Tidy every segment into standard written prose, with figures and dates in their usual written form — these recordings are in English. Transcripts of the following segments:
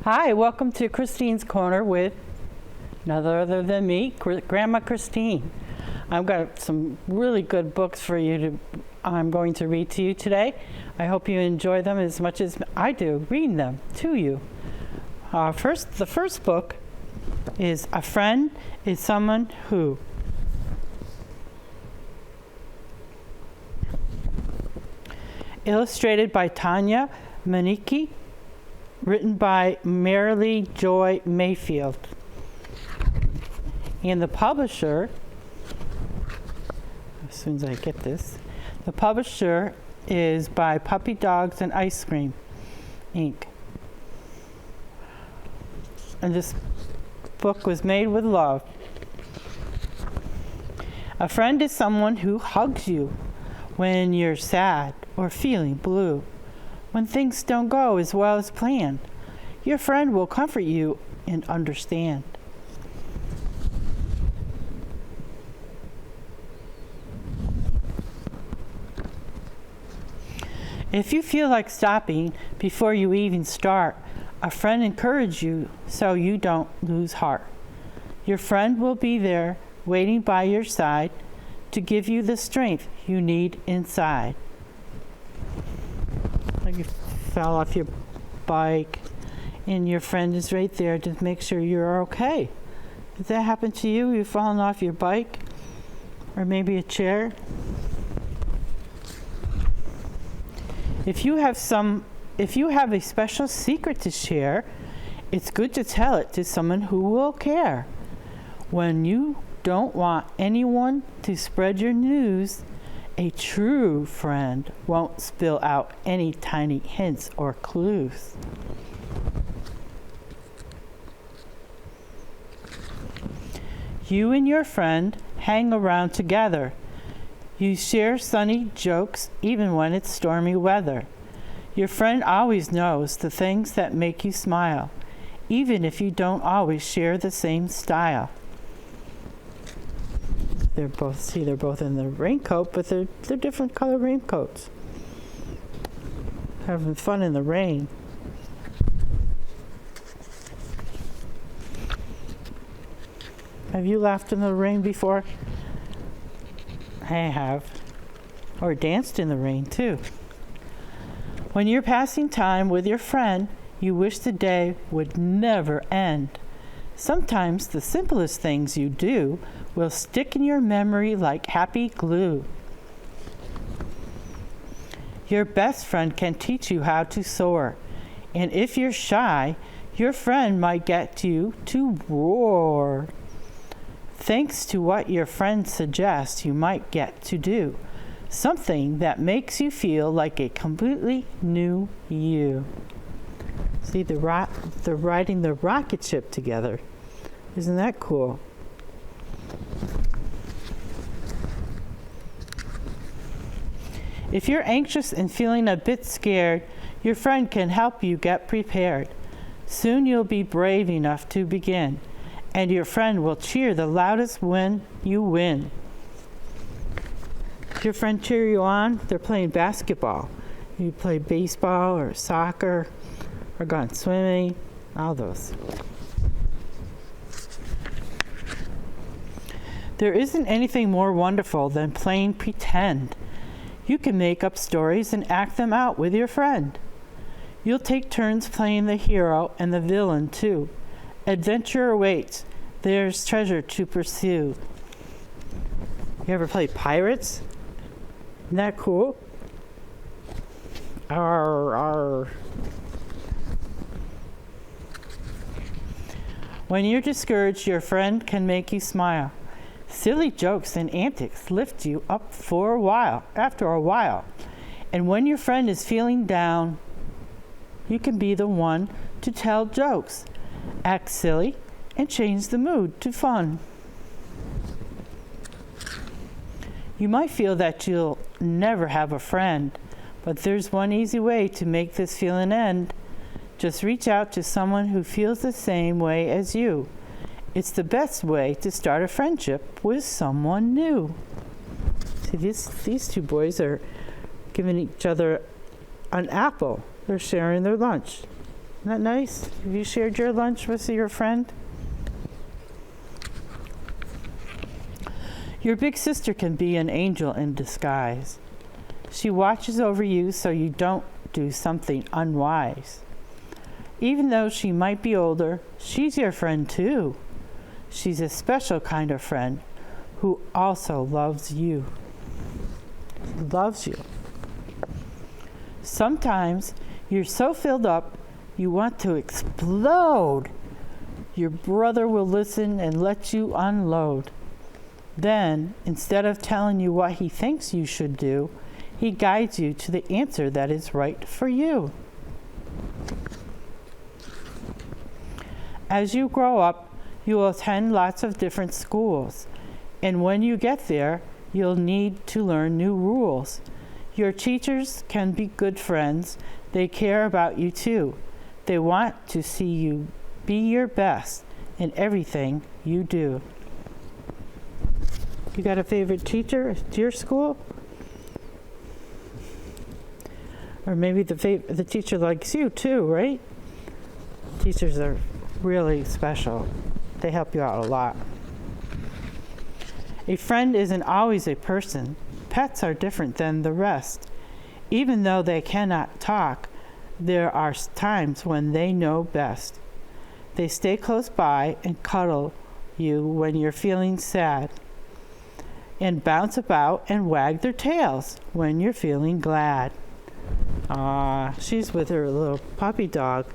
Hi, welcome to Christine's Corner with none other than me, Grandma Christine. I've got some really good books for you I'm going to read to you today. I hope you enjoy them as much as I do reading them to you. The first book is A Friend is Someone Who. Illustrated by Tanya Manicki, written by Marilee Joy Mayfield. And the publisher, as soon as I get this, the publisher is by Puppy Dogs and Ice Cream, Inc. And this book was made with love. A friend is someone who hugs you when you're sad or feeling blue. When things don't go as well as planned, your friend will comfort you and understand. If you feel like stopping before you even start, a friend encourages you so you don't lose heart. Your friend will be there waiting by your side to give you the strength you need inside. Like you fell off your bike and your friend is right there to make sure you're okay. Has that happened to you? You've fallen off your bike or maybe a chair? If you have a special secret to share, it's good to tell it to someone who will care. When you don't want anyone to spread your news, a true friend won't spill out any tiny hints or clues. You and your friend hang around together. You share sunny jokes even when it's stormy weather. Your friend always knows the things that make you smile, even if you don't always share the same style. They're both in the raincoat, but they're different color raincoats. Having fun in the rain. Have you laughed in the rain before? I have. Or danced in the rain too. When you're passing time with your friend, you wish the day would never end. Sometimes the simplest things you do will stick in your memory like happy glue. Your best friend can teach you how to soar. And if you're shy, your friend might get you to roar. Thanks to what your friend suggests, you might get to do something that makes you feel like a completely new you. See, they're riding the rocket ship together. Isn't that cool? If you're anxious and feeling a bit scared, your friend can help you get prepared. Soon you'll be brave enough to begin, and your friend will cheer the loudest when you win. If your friend cheer you on, they're playing basketball. You play baseball or soccer or gone swimming, all those. There isn't anything more wonderful than playing pretend. You can make up stories and act them out with your friend. You'll take turns playing the hero and the villain too. Adventure awaits. There's treasure to pursue. You ever play pirates? Isn't that cool? Arr, arr. When you're discouraged, your friend can make you smile. Silly jokes and antics lift you up after a while. And when your friend is feeling down, you can be the one to tell jokes, act silly, and change the mood to fun. You might feel that you'll never have a friend, but there's one easy way to make this feeling end. Just reach out to someone who feels the same way as you. It's the best way to start a friendship with someone new. See, these two boys are giving each other an apple. They're sharing their lunch. Isn't that nice? Have you shared your lunch with your friend? Your big sister can be an angel in disguise. She watches over you so you don't do something unwise. Even though she might be older, she's your friend too. She's a special kind of friend who also loves you. Loves you. Sometimes you're so filled up you want to explode. Your brother will listen and let you unload. Then, instead of telling you what he thinks you should do, he guides you to the answer that is right for you. As you grow up, you will attend lots of different schools, and when you get there, you'll need to learn new rules. Your teachers can be good friends. They care about you too. They want to see you be your best in everything you do. You got a favorite teacher at your school? Or maybe the teacher likes you too, right? Teachers are really special. They help you out a lot. A friend isn't always a person. Pets are different than the rest. Even though they cannot talk, there are times when they know best. They stay close by and cuddle you when you're feeling sad, and bounce about and wag their tails when you're feeling glad. She's with her little puppy dog.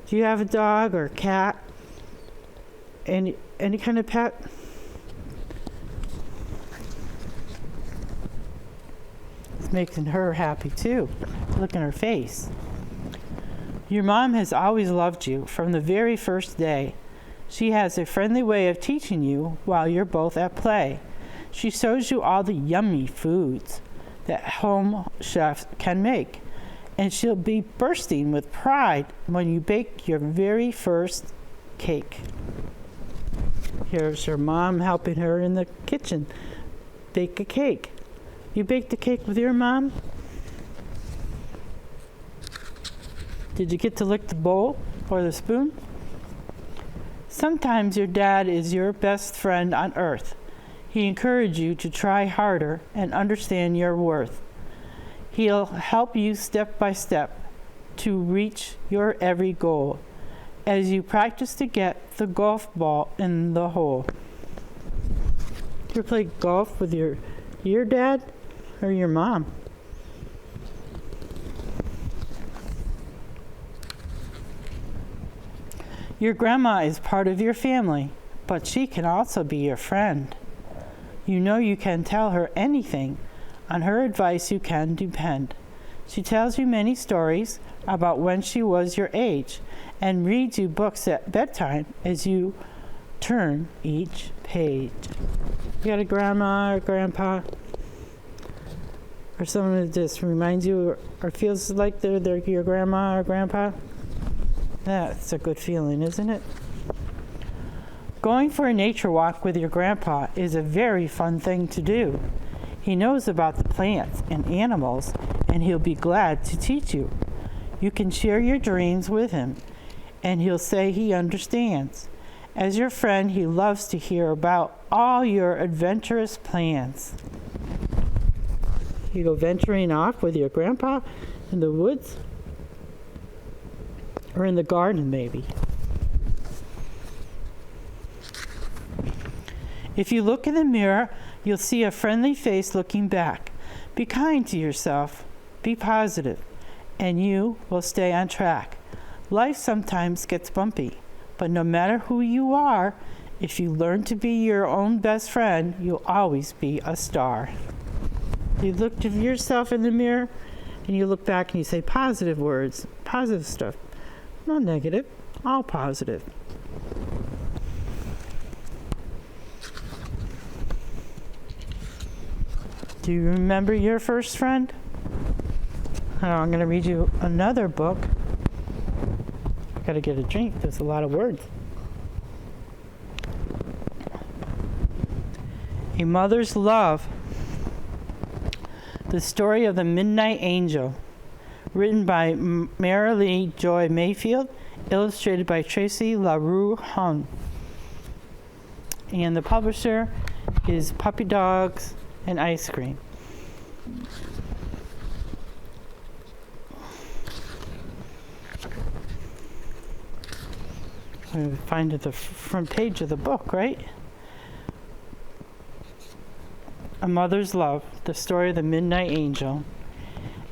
Do you have a dog or a cat? Any kind of pet? It's making her happy too. Look at her face. Your mom has always loved you from the very first day. She has a friendly way of teaching you while you're both at play. She shows you all the yummy foods that home chefs can make, and she'll be bursting with pride when you bake your very first cake. Here's your mom helping her in the kitchen bake a cake. You baked a cake with your mom? Did you get to lick the bowl or the spoon? Sometimes your dad is your best friend on earth. He encourages you to try harder and understand your worth. He'll help you step by step to reach your every goal as you practice to get the golf ball in the hole. You ever play golf with your dad or your mom? Your grandma is part of your family, but she can also be your friend. You know you can tell her anything. On her advice you can depend. She tells you many stories about when she was your age and reads you books at bedtime as you turn each page. You got a grandma or grandpa? Or someone that just reminds you or feels like they're your grandma or grandpa? That's a good feeling, isn't it? Going for a nature walk with your grandpa is a very fun thing to do. He knows about the plants and animals, and he'll be glad to teach you. You can share your dreams with him, and he'll say he understands. As your friend, he loves to hear about all your adventurous plans. You go venturing off with your grandpa in the woods? Or in the garden, maybe. If you look in the mirror, you'll see a friendly face looking back. Be kind to yourself. Be positive, and you will stay on track. Life sometimes gets bumpy, but no matter who you are, if you learn to be your own best friend, you'll always be a star. You look at yourself in the mirror, and you look back and you say positive words, positive stuff. Not negative, all positive. Do you remember your first friend? I'm going to read you another book. I got to get a drink. There's a lot of words. A Mother's Love. The Story of the Midnight Angel. Written by Marilee Joy Mayfield illustrated by Tracy LaRue Hun. And the publisher is Puppy Dogs and Ice Cream. I find it the front page of the book, right? A Mother's Love, the story of the Midnight Angel.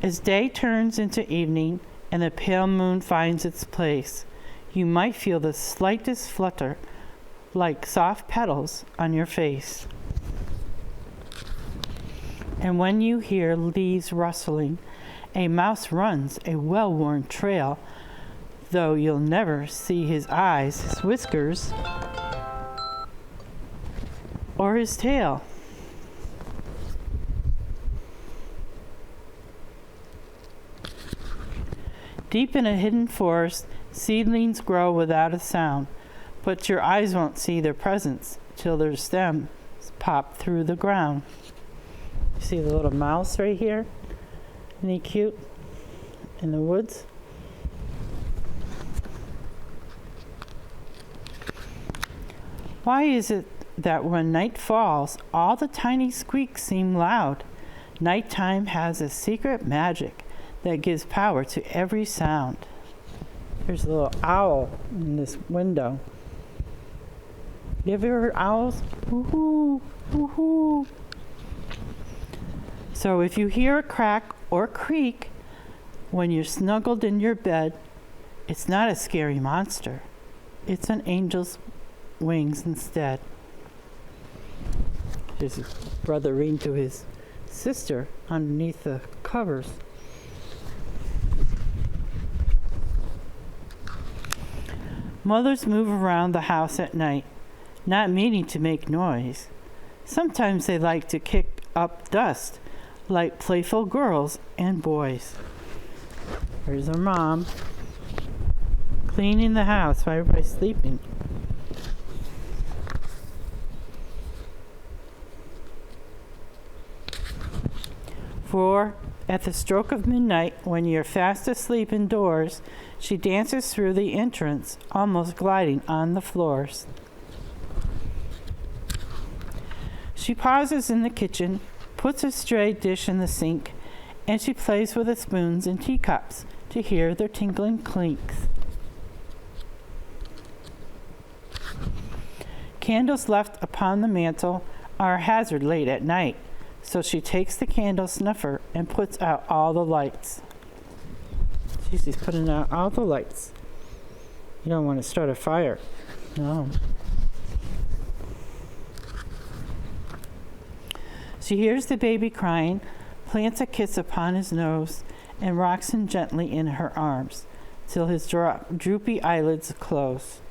As day turns into evening and the pale moon finds its place, you might feel the slightest flutter, like soft petals, on your face. And when you hear leaves rustling, a mouse runs a well-worn trail, though you'll never see his eyes, his whiskers, or his tail. Deep in a hidden forest, seedlings grow without a sound, but your eyes won't see their presence till their stems pop through the ground. See the little mouse right here? Isn't he cute? In the woods. Why is it that when night falls, all the tiny squeaks seem loud? Nighttime has a secret magic that gives power to every sound. There's a little owl in this window. You ever heard owls? Woo-hoo, woo-hoo. So if you hear a crack or creak when you're snuggled in your bed, it's not a scary monster. It's an angel's wings instead. There's his brother reading to his sister underneath the covers. Mothers move around the house at night, not meaning to make noise. Sometimes they like to kick up dust, like playful girls and boys. Here's our mom, cleaning the house while everybody's sleeping. For at the stroke of midnight, when you're fast asleep indoors, she dances through the entrance, almost gliding on the floors. She pauses in the kitchen, puts a stray dish in the sink, and she plays with the spoons and teacups to hear their tinkling clinks. Candles left upon the mantel are a hazard late at night, so she takes the candle snuffer and puts out all the lights. She's putting out all the lights. You don't want to start a fire. No. She hears the baby crying, plants a kiss upon his nose, and rocks him gently in her arms till his droopy eyelids close.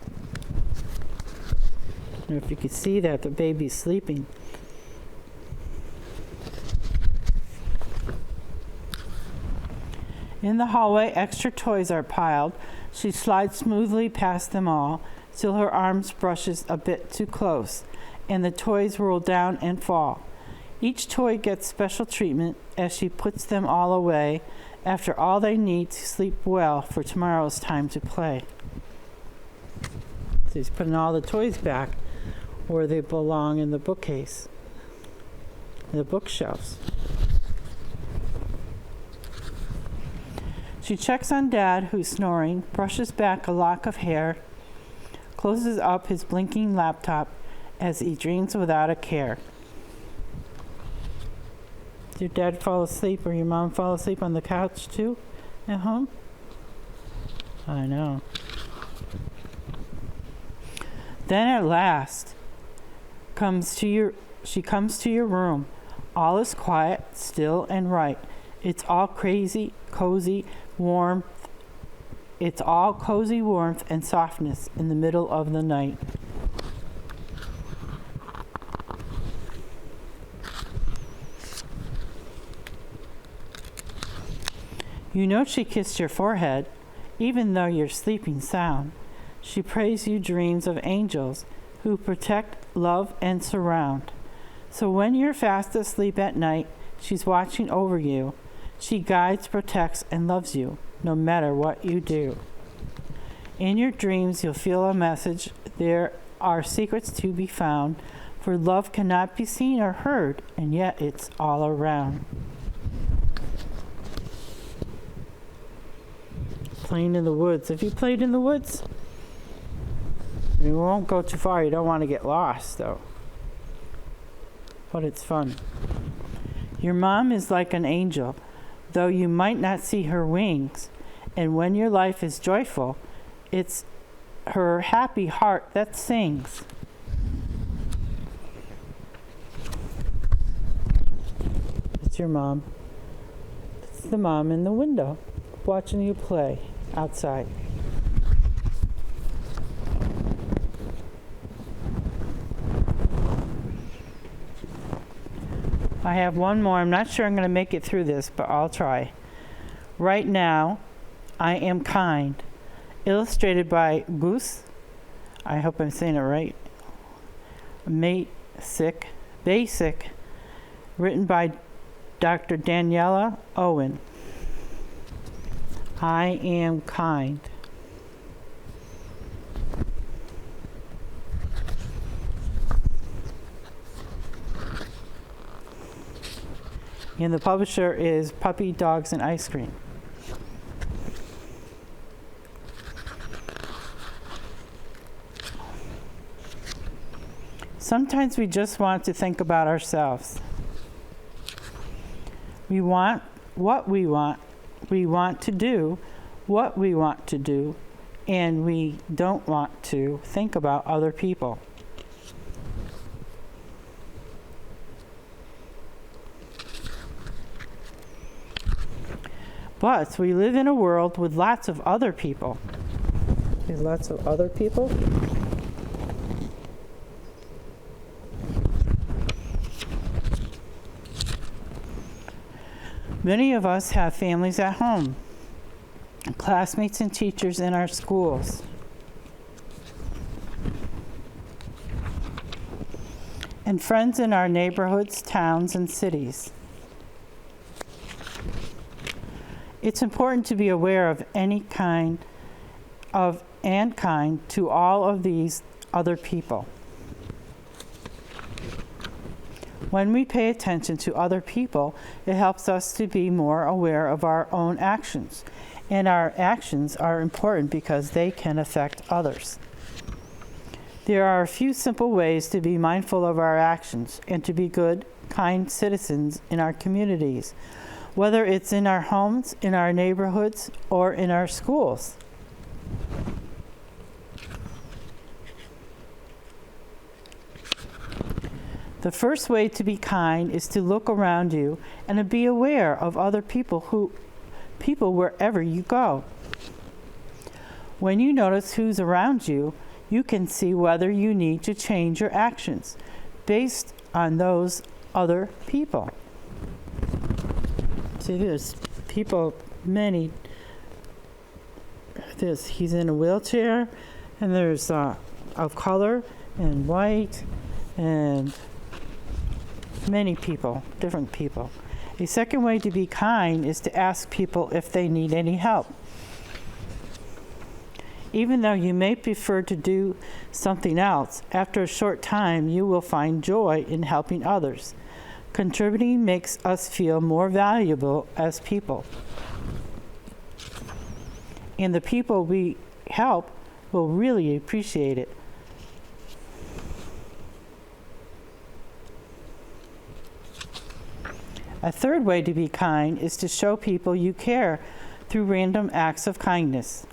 I don't know if you can see that the baby's sleeping. In the hallway, extra toys are piled. She slides smoothly past them all till her arms brushes a bit too close, and the toys roll down and fall. Each toy gets special treatment as she puts them all away after all they need to sleep well for tomorrow's time to play. So he's putting all the toys back where they belong in the bookcase, in the bookshelves. She checks on Dad, who's snoring, brushes back a lock of hair, closes up his blinking laptop as he dreams without a care. Did your dad fall asleep or your mom fall asleep on the couch too at home? I know. Then at last she comes to your room. All is quiet, still, and right. It's all cozy warmth. It's all cozy warmth and softness in the middle of the night. You know she kissed your forehead, even though you're sleeping sound. She prays you dreams of angels who protect, love, and surround. So when you're fast asleep at night, she's watching over you. She guides, protects, and loves you, no matter what you do. In your dreams, you'll feel a message. There are secrets to be found, for love cannot be seen or heard, and yet it's all around. Playing in the woods. Have you played in the woods? You won't go too far. You don't want to get lost, though. But it's fun. Your mom is like an angel, though you might not see her wings. And when your life is joyful, it's her happy heart that sings. It's your mom. It's the mom in the window watching you play outside. I have one more. I'm not sure I'm going to make it through this, but I'll try. Right now, I am kind. Illustrated by Goose. I hope I'm saying it right. Basic. Written by Dr. Daniela Owen. I am kind. And the publisher is Puppy, Dogs, and Ice Cream. Sometimes we just want to think about ourselves. We want what we want. We want to do what we want to do, and we don't want to think about other people. But we live in a world with lots of other people. There's lots of other people. Many of us have families at home, classmates and teachers in our schools. And friends in our neighborhoods, towns, and cities. It's important to be aware of kind to all of these other people. When we pay attention to other people, it helps us to be more aware of our own actions. And our actions are important because they can affect others. There are a few simple ways to be mindful of our actions and to be good, kind citizens in our communities, whether it's in our homes, in our neighborhoods, or in our schools. The first way to be kind is to look around you and to be aware of other people wherever you go. When you notice who's around you, you can see whether you need to change your actions based on those other people. See, there's people, many. He's in a wheelchair, and there's of color and white, and many people, different people. A second way to be kind is to ask people if they need any help. Even though you may prefer to do something else, after a short time you will find joy in helping others. Contributing makes us feel more valuable as people. And the people we help will really appreciate it. A third way to be kind is to show people you care through random acts of kindness.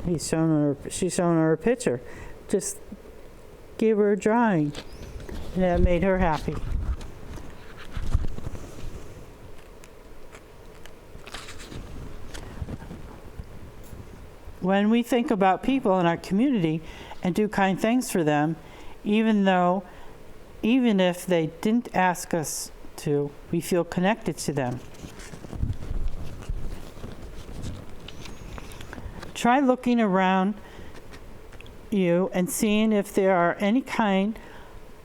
She's showing her a picture. Just gave her a drawing, and that made her happy. When we think about people in our community and do kind things for them, even if they didn't ask us to, we feel connected to them. Try looking around you and seeing if there are any kind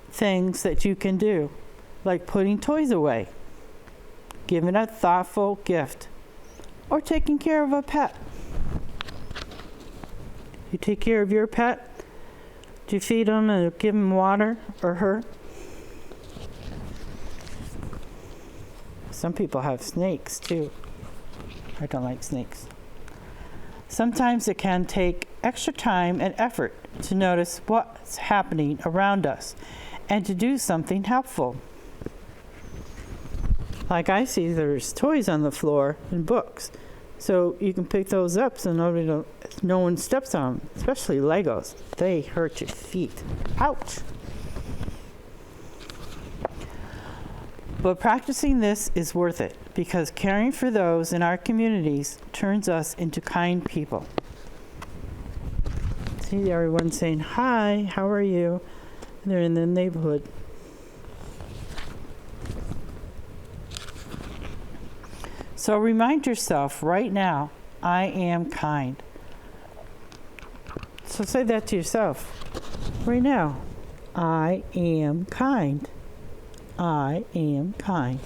things that you can do, like putting toys away, giving a thoughtful gift, or taking care of a pet. You take care of your pet? Do you feed them and give them water, or her? Some people have snakes too. I don't like snakes. Sometimes it can take extra time and effort to notice what's happening around us and to do something helpful. Like I see there's toys on the floor and books. So you can pick those up so no one steps on them, especially Legos. They hurt your feet. Ouch! But practicing this is worth it because caring for those in our communities turns us into kind people. See everyone saying, hi, how are you? And they're in the neighborhood. So remind yourself right now, I am kind. So say that to yourself right now. I am kind. I am kind.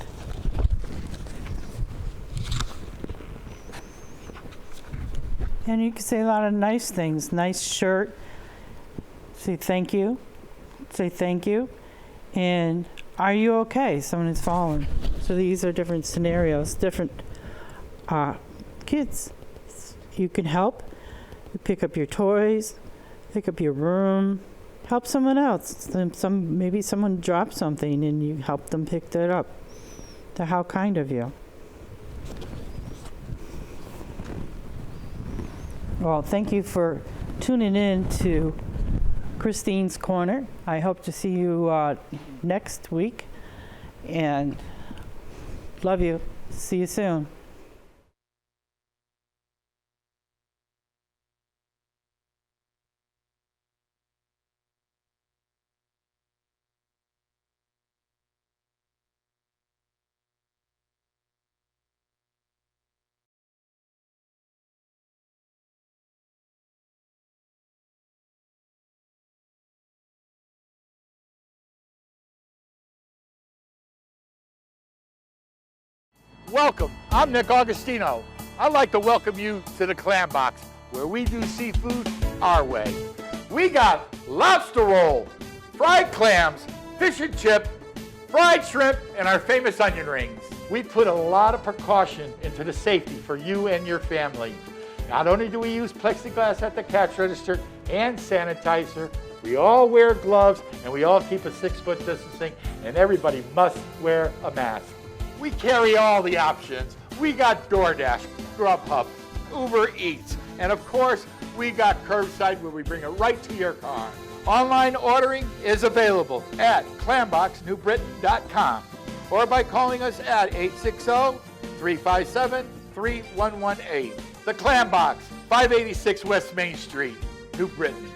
And you can say a lot of nice things. Nice shirt. Say thank you. Say thank you. And are you okay? Someone has fallen. So these are different scenarios, different kids. You can help. You pick up your toys, pick up your room, help someone else. Maybe someone dropped something and you help them pick that up. They're how kind of you. Well, thank you for tuning in to Christine's Corner. I hope to see you next week. And love you. See you soon. Welcome, I'm Nick Augustino. I'd like to welcome you to the Clam Box, where we do seafood our way. We got lobster roll, fried clams, fish and chip, fried shrimp, and our famous onion rings. We put a lot of precaution into the safety for you and your family. Not only do we use plexiglass at the cash register and sanitizer, we all wear gloves and we all keep a 6-foot distancing, and everybody must wear a mask. We carry all the options. We got DoorDash, Grubhub, Uber Eats, and of course, we got curbside where we bring it right to your car. Online ordering is available at clamboxnewbritain.com or by calling us at 860-357-3118. The Clam Box, 586 West Main Street, New Britain.